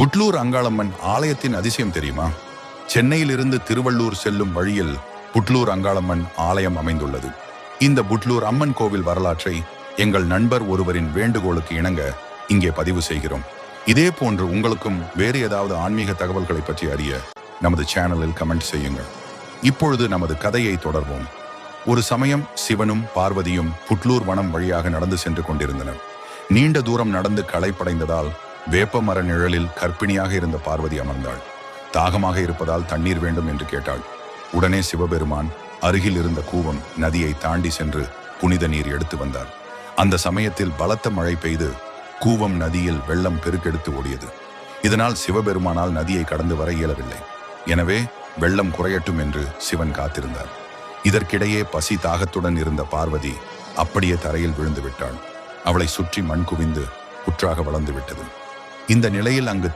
புட்லூர் அங்காளம்மன் ஆலயத்தின் அதிசயம் தெரியுமா? சென்னையிலிருந்து திருவள்ளூர் செல்லும் வழியில் புட்லூர் அங்காளம்மன் ஆலயம் அமைந்துள்ளது. இந்த புட்லூர் அம்மன் கோவில் வரலாற்றை எங்கள் நண்பர் ஒருவரின் வேண்டுகோளுக்கு இணங்க இங்கே பதிவு செய்கிறோம். இதே போன்று உங்களுக்கும் வேறு ஏதாவது ஆன்மீக தகவல்களை பற்றி அறிய நமது சேனலில் கமெண்ட் செய்யுங்கள். இப்பொழுது நமது கதையை தொடர்வோம். ஒரு சமயம் சிவனும் பார்வதியும் புட்லூர் வனம் வழியாக நடந்து சென்று கொண்டிருந்தனர். நீண்ட தூரம் நடந்து களைப்படைந்ததால் வேப்ப மர நிழலில் கர்ப்பிணியாக இருந்த பார்வதி அமர்ந்தாள். தாகமாக இருப்பதால் தண்ணீர் வேண்டும் என்று கேட்டாள். உடனே சிவபெருமான் அருகில் இருந்த கூவம் நதியை தாண்டி சென்று புனித நீர் எடுத்து வந்தார். அந்த சமயத்தில் பலத்த மழை பெய்து கூவம் நதியில் வெள்ளம் பெருக்கெடுத்து ஓடியது. இதனால் சிவபெருமானால் நதியை கடந்து வர இயலவில்லை. எனவே வெள்ளம் குறையட்டும் என்று சிவன் காத்திருந்தார். இதற்கிடையே பசி தாகத்துடன் இருந்த பார்வதி அப்படியே தரையில் விழுந்து விட்டாள். அவளை சுற்றி மண் குவிந்து புற்றாக வளர்ந்து விட்டது. இந்த நிலையில் அங்கு